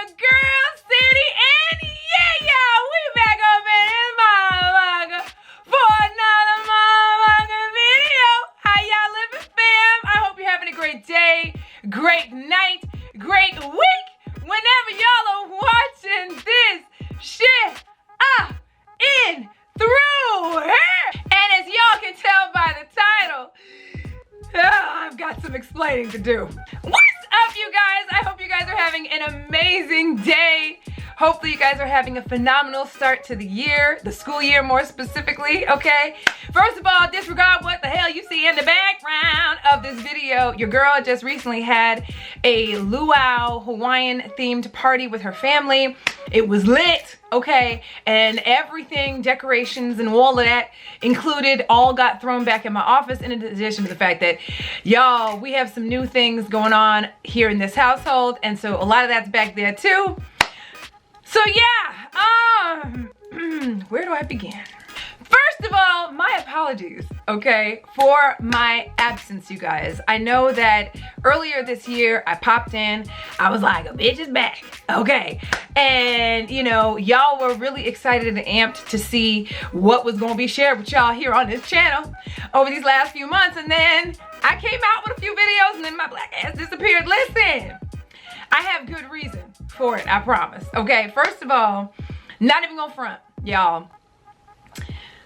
your girl, Sande, and yeah, we back up in this motherfucker for another motherfucking video. How y'all living, fam? I hope you're having a great day, great night, great week, whenever y'all are watching this shit up in through here. And as y'all can tell by the title, I've got some explaining to do. What's up, you guys? I hope you guys are having an amazing day. Hopefully you guys are having a phenomenal start to the year, the school year more specifically, okay? First of all, disregard what the hell you see in the background of this video. Your girl just recently had a luau Hawaiian themed party with her family. It was lit, okay? And everything, decorations and all of that included, all got thrown back in my office, in addition to the fact that, y'all, we have some new things going on here in this household, and so a lot of that's back there too. So yeah, where do I begin? First of all, my apologies, okay, for my absence, you guys. I know that earlier this year, I popped in, I was like, a bitch is back, okay? And, you know, y'all were really excited and amped to see what was gonna be shared with y'all here on this channel over these last few months. And then I came out with a few videos and then my black ass disappeared. Listen, I have good reason for it, I promise. Okay, first of all, not even gonna front, y'all.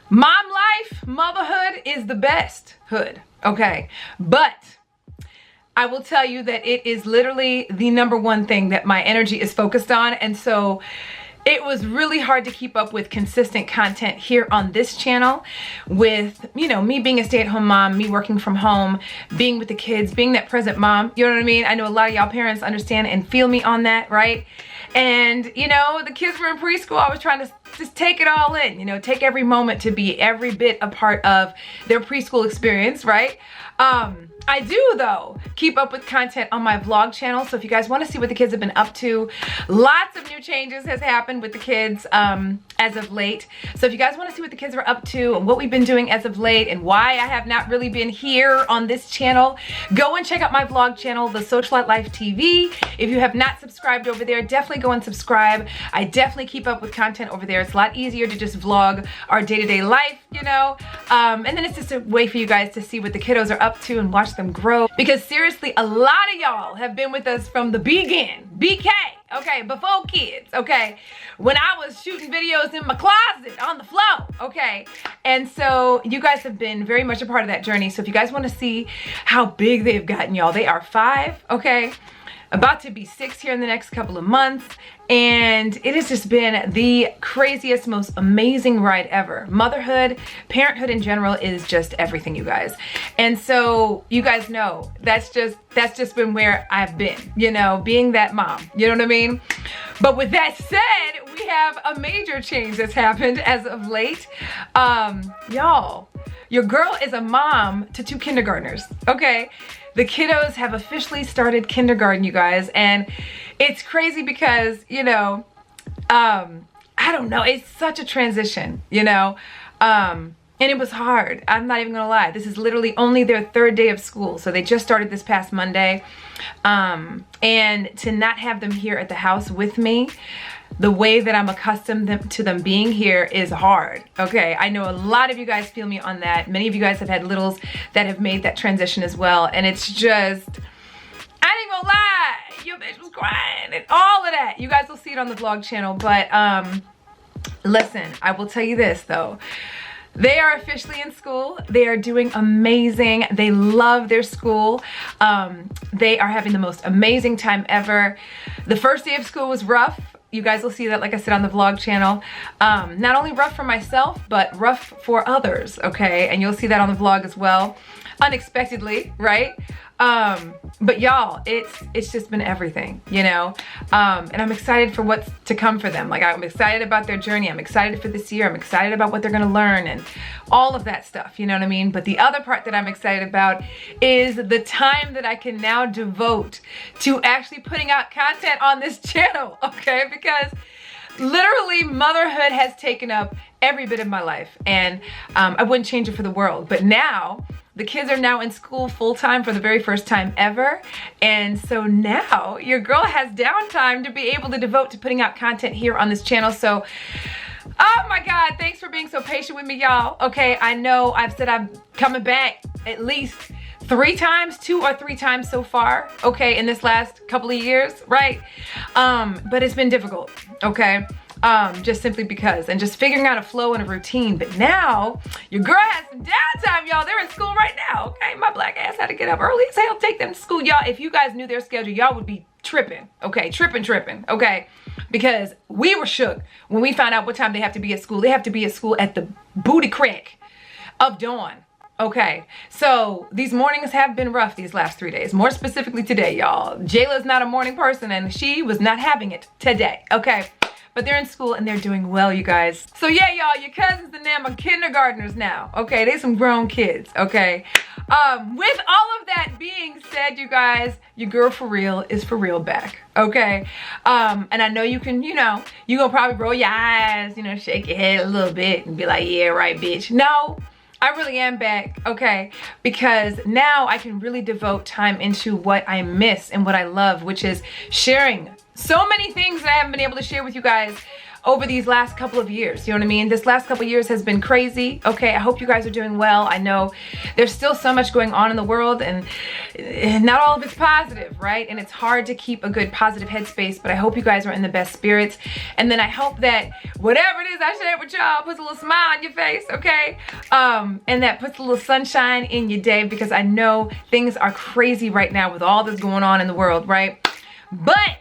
Mom life, motherhood is the best hood, okay? But I will tell you that it is literally the #1 thing that my energy is focused on. And so it was really hard to keep up with consistent content here on this channel with, you know, me being a stay-at-home mom, me working from home, being with the kids, being that present mom, you know what I mean? I know a lot of y'all parents understand and feel me on that, right? And, you know, the kids were in preschool. I was trying to just take it all in, you know, take every moment to be every bit a part of their preschool experience, right? I do, though, keep up with content on my vlog channel. So if you guys want to see what the kids have been up to, lots of new changes has happened with the kids as of late. So if you guys want to see what the kids are up to and what we've been doing as of late and why I have not really been here on this channel, go and check out my vlog channel, The Socialite Life TV. If you have not subscribed over there, definitely go and subscribe. I definitely keep up with content over there. It's a lot easier to just vlog our day-to-day life, you know? And then it's just a way for you guys to see what the kiddos are up to and watch them grow. Because seriously, a lot of y'all have been with us from the begin, BK, okay, before kids, okay, when I was shooting videos in my closet on the floor, okay, and so you guys have been very much a part of that journey. So if you guys want to see how big they've gotten, y'all, they are 5, okay, about to be 6 here in the next couple of months, and it has just been the craziest, most amazing ride ever. Motherhood, parenthood in general is just everything, you guys. And so you guys know that's just been where I've been, you know, being that mom, you know what I mean? But with that said, we have a major change that's happened as of late. Y'all, your girl is a mom to 2 kindergartners, okay? The kiddos have officially started kindergarten, you guys, and it's crazy because, you know, I don't know, it's such a transition, you know, and it was hard. I'm not even gonna lie. This is literally only their 3rd day of school, so they just started this past Monday, and to not have them here at the house with me, the way that I'm accustomed to them being here is hard, okay? I know a lot of you guys feel me on that. Many of you guys have had littles that have made that transition as well, and it's just, I ain't gonna lie, your bitch was crying and all of that. You guys will see it on the vlog channel, but listen, I will tell you this though. They are officially in school. They are doing amazing. They love their school. They are having the most amazing time ever. The first day of school was rough. You guys will see that, like I said, on the vlog channel. Not only rough for myself, but rough for others, okay? And you'll see that on the vlog as well. Unexpectedly, right? But y'all, it's just been everything, you know? And I'm excited for what's to come for them. Like, I'm excited about their journey. I'm excited for this year. I'm excited about what they're gonna learn and all of that stuff, you know what I mean? But the other part that I'm excited about is the time that I can now devote to actually putting out content on this channel, okay? Because literally motherhood has taken up every bit of my life, and I wouldn't change it for the world. But now The kids are now in school full-time for the very first time ever. And so now your girl has downtime to be able to devote to putting out content here on this channel. So, oh my God, thanks for being so patient with me, y'all. Okay, I know I've said I'm coming back at least 2 or 3 times so far, okay, in this last couple of years, right? But it's been difficult, okay? Just simply because, and just figuring out a flow and a routine. But now your girl has some downtime, y'all. They're in school right now, okay? My black ass had to get up early as hell to take them to school, y'all. If you guys knew their schedule, y'all would be tripping, okay? Tripping, okay? Because we were shook when we found out what time they have to be at school. They have to be at school at the booty crack of dawn. Okay, so these mornings have been rough these last 3 days. More specifically today, y'all. Jayla's not a morning person and she was not having it today, okay? But they're in school and they're doing well, you guys. So yeah, y'all, your cousins and them are kindergartners now, okay? They some grown kids, okay? With all of that being said, you guys, your girl for real is for real back, okay? And I know you can, you know, you gonna probably roll your eyes, you know, shake your head a little bit and be like, yeah, right, bitch. No, I really am back, okay? Because now I can really devote time into what I miss and what I love, which is sharing so many things that I haven't been able to share with you guys over these last couple of years. You know what I mean? This last couple of years has been crazy. Okay, I hope you guys are doing well. I know there's still so much going on in the world and not all of it's positive, right? And it's hard to keep a good positive headspace, but I hope you guys are in the best spirits. And then I hope that whatever it is I share with y'all puts a little smile on your face, okay? And that puts a little sunshine in your day, because I know things are crazy right now with all that's going on in the world, right? But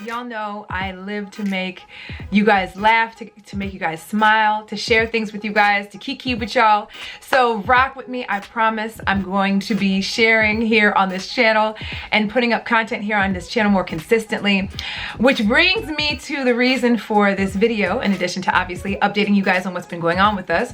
y'all know I live to make you guys laugh, to make you guys smile, to share things with you guys, to kiki with y'all. So rock with me. I promise I'm going to be sharing here on this channel and putting up content here on this channel more consistently. Which brings me to the reason for this video, in addition to obviously updating you guys on what's been going on with us,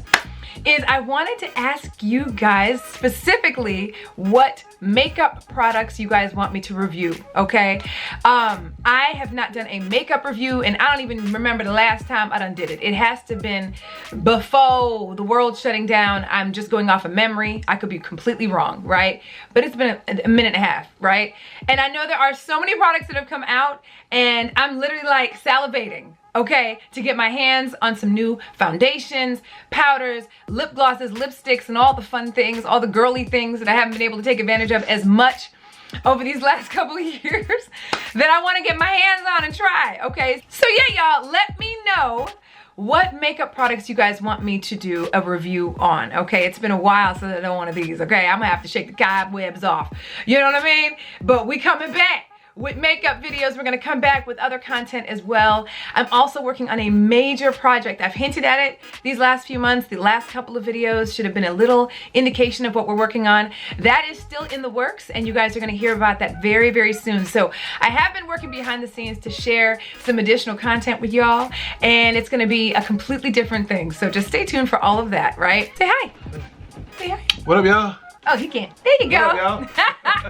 is I wanted to ask you guys specifically what makeup products you guys want me to review, okay? I have not done a makeup review, and I don't even remember the last time I done did it. It has to have been before the world shutting down. I'm just going off of memory. I could be completely wrong, right? But it's been a minute and a half, right? And I know there are so many products that have come out, and I'm literally like salivating, okay, to get my hands on some new foundations, powders, lip glosses, lipsticks, and all the fun things, all the girly things that I haven't been able to take advantage of as much over these last couple of years that I want to get my hands on and try, okay? So yeah, y'all, let me know what makeup products you guys want me to do a review on, okay? It's been a while since I've done one of these, okay? I'm gonna have to shake the cobwebs off, you know what I mean? But we coming back with makeup videos. We're gonna come back with other content as well. I'm also working on a major project. I've hinted at it these last few months. The last couple of videos should have been a little indication of what we're working on. That is still in the works, and you guys are gonna hear about that very, very soon. So I have been working behind the scenes to share some additional content with y'all, and it's gonna be a completely different thing. So just stay tuned for all of that, right? Say hi. Say hi. What up, y'all? Oh, he can't. There you go. What up,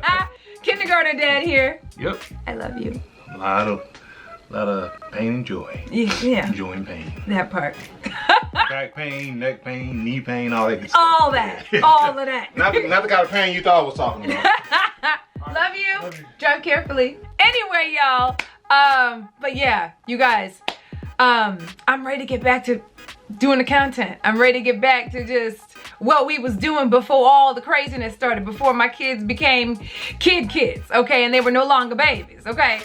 y'all? Kindergarten dad here. Yep. I love you. A lot of pain and joy. Yeah. Joy and pain. That part. Back pain, neck pain, knee pain, all that good stuff. All that. All of that. Not the kind of pain you thought I was talking about. Love you. Drive carefully. Anyway, y'all. But yeah, you guys. I'm ready to get back to doing the content. I'm ready to get back to just what we was doing before all the craziness started, before my kids became kids, okay? And they were no longer babies, okay?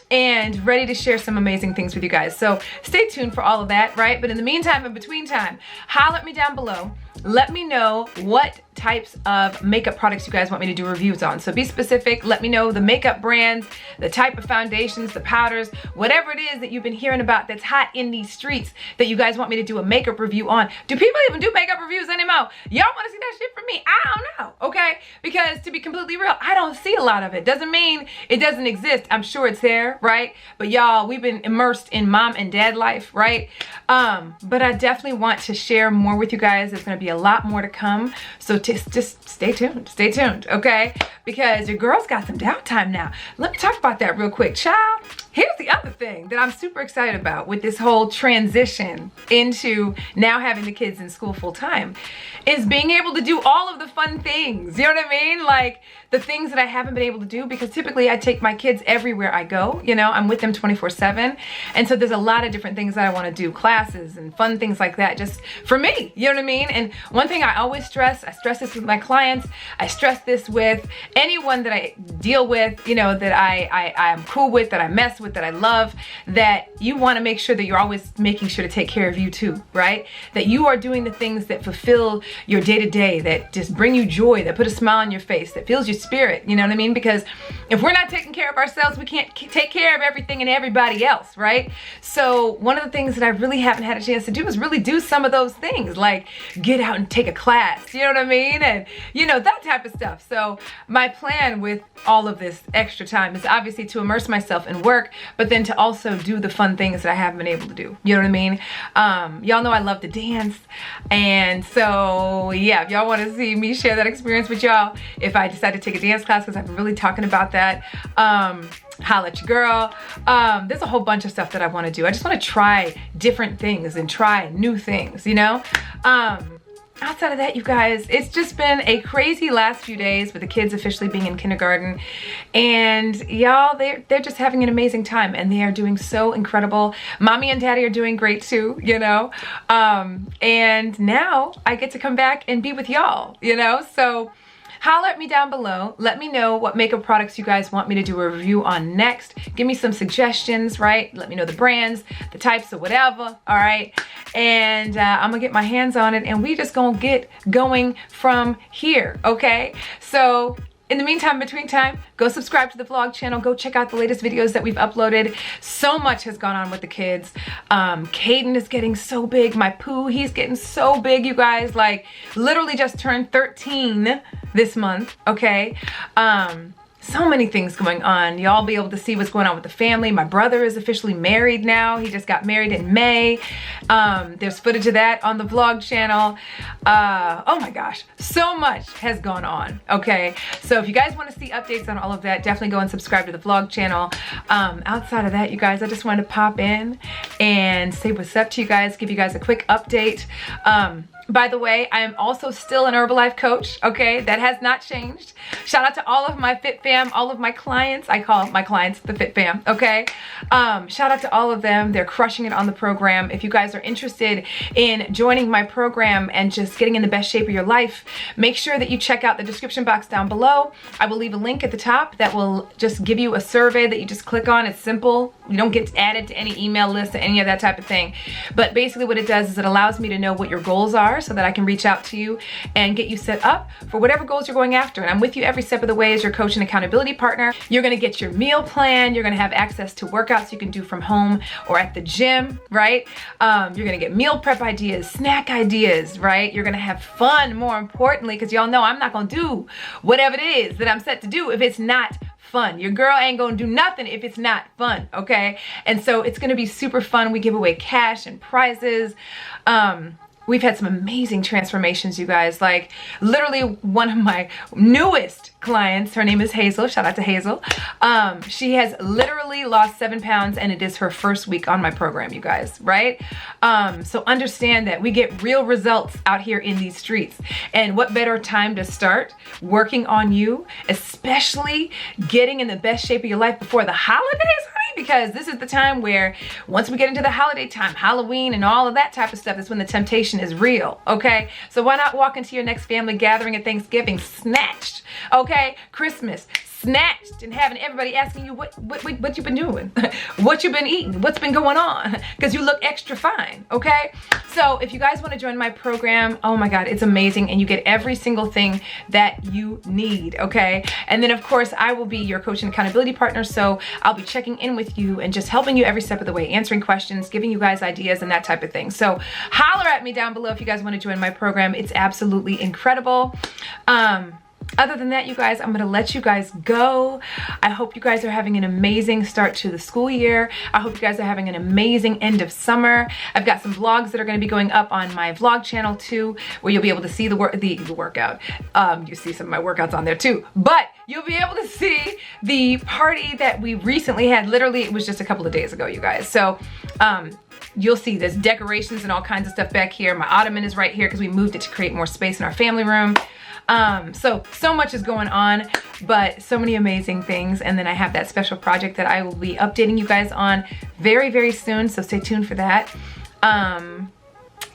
And ready to share some amazing things with you guys. So stay tuned for all of that, right? But in the meantime, in between time, holler at me down below. Let me know what types of makeup products you guys want me to do reviews on. So be specific. Let me know the makeup brands, the type of foundations, the powders, whatever it is that you've been hearing about that's hot in these streets that you guys want me to do a makeup review on. Do people even do makeup reviews anymore? Y'all want to see that shit from me? I don't know, okay? Because to be completely real, I don't see a lot of it. Doesn't mean it doesn't exist. I'm sure it's there, right? But y'all, we've been immersed in mom and dad life, right? But I definitely want to share more with you guys. There's going to be a lot more to come. So just stay tuned, okay? Because your girl's got some downtime now. Let me talk about that real quick, child. Here's the other thing that I'm super excited about with this whole transition into now having the kids in school full time is being able to do all of the fun things. You know what I mean? Like the things that I haven't been able to do, because typically I take my kids everywhere I go. You know, I'm with them 24/7. And so there's a lot of different things that I want to do, classes and fun things like that, just for me. You know what I mean? And one thing I always stress, I stress this with my clients, I stress this with anyone that I deal with, you know, that I'm cool with, that I mess with, that I love, that you want to make sure that you're always making sure to take care of you too, right? That you are doing the things that fulfill your day-to-day, that just bring you joy, that put a smile on your face, that fills your spirit, you know what I mean? Because if we're not taking care of ourselves, we can't take care of everything and everybody else, right? So one of the things that I really haven't had a chance to do is really do some of those things, like get out and take a class, you know what I mean? And you know, that type of stuff. So my plan with all of this extra time is obviously to immerse myself in work, but then to also do the fun things that I haven't been able to do. You know what I mean? Y'all know I love to dance. And so yeah, if y'all want to see me share that experience with y'all, if I decide to take a dance class, because I've been really talking about that, holla at your girl. There's a whole bunch of stuff that I want to do. I just want to try different things and try new things, you know? Outside of that, you guys, it's just been a crazy last few days with the kids officially being in kindergarten. And y'all, they're just having an amazing time, and they are doing so incredible. Mommy and daddy are doing great too, you know? And now I get to come back and be with y'all, you know? So holler at me down below. Let me know what makeup products you guys want me to do a review on next. Give me some suggestions, right? Let me know the brands, the types, or whatever, all right? And I'm gonna get my hands on it, and we just gonna get going from here, okay? So in the meantime, between time, go subscribe to the vlog channel. Go check out the latest videos that we've uploaded. So much has gone on with the kids. Caden is getting so big. My Pooh, he's getting so big, you guys. Like, literally just turned 13 this month, okay? So many things going on. Y'all be able to see what's going on with the family. My brother is officially married now. He just got married in May. There's footage of that on the vlog channel. Oh my gosh, so much has gone on, okay? So if you guys want to see updates on all of that, definitely go and subscribe to the vlog channel. Outside of that, you guys, I just wanted to pop in and say what's up to you guys, give you guys a quick update. By the way, I am also still an Herbalife coach, okay? That has not changed. Shout out to all of my Fit Fam, all of my clients. I call my clients the Fit Fam, okay? Shout out to all of them. They're crushing it on the program. If you guys are interested in joining my program and just getting in the best shape of your life, make sure that you check out the description box down below. I will leave a link at the top that will just give you a survey that you just click on. It's simple. You don't get added to any email list or any of that type of thing. But basically what it does is it allows me to know what your goals are, so that I can reach out to you and get you set up for whatever goals you're going after. And I'm with you every step of the way as your coach and accountability partner. You're gonna get your meal plan. You're gonna have access to workouts you can do from home or at the gym, right? You're gonna get meal prep ideas, snack ideas, right? You're gonna have fun, more importantly, because y'all know I'm not gonna do whatever it is that I'm set to do if it's not fun. Your girl ain't gonna do nothing if it's not fun, okay? And so it's gonna be super fun. We give away cash and prizes. We've had some amazing transformations, you guys. Like, literally one of my newest clients, her name is Hazel. Shout out to Hazel. She has literally lost 7 pounds, and it is her first week on my program, you guys, right? So understand that we get real results out here in these streets. And what better time to start working on you, especially getting in the best shape of your life before the holidays, honey? Because this is the time where once we get into the holiday time, Halloween and all of that type of stuff, that's when the temptation is real, okay? So why not walk into your next family gathering at Thanksgiving snatched, okay? Christmas snatched, and having everybody asking you what you've been doing, what you've been eating, what's been going on, because you look extra fine, okay? So if you guys want to join my program, oh my God, it's amazing, and you get every single thing that you need, okay? And then of course, I will be your coach and accountability partner, so I'll be checking in with you and just helping you every step of the way, answering questions, giving you guys ideas and that type of thing. So holler at me down below if you guys want to join my program. It's absolutely incredible. other than that, you guys, I'm gonna let you guys go. I hope you guys are having an amazing start to the school year. I hope you guys are having an amazing end of summer. I've got some vlogs that are gonna be going up on my vlog channel too, where you'll be able to see the workout. You see some of my workouts on there too, but you'll be able to see the party that we recently had. Literally, it was just a couple of days ago, you guys. So, you'll see there's decorations and all kinds of stuff back here. My ottoman is right here because we moved it to create more space in our family room. So much is going on, but so many amazing things. And then I have that special project that I will be updating you guys on very, very soon. So stay tuned for that.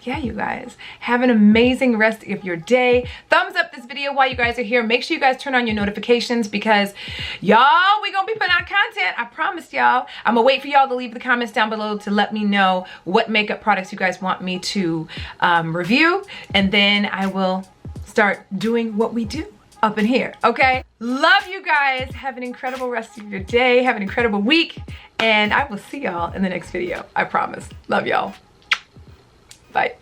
Yeah, you guys, have an amazing rest of your day. Thumbs up this video while you guys are here. Make sure you guys turn on your notifications because y'all, we gonna be putting out content. I promise y'all. I'm gonna wait for y'all to leave the comments down below to let me know what makeup products you guys want me to review. And then I will start doing what we do up in here, okay? Love you guys. Have an incredible rest of your day. Have an incredible week. And I will see y'all in the next video. I promise. Love y'all. Bye.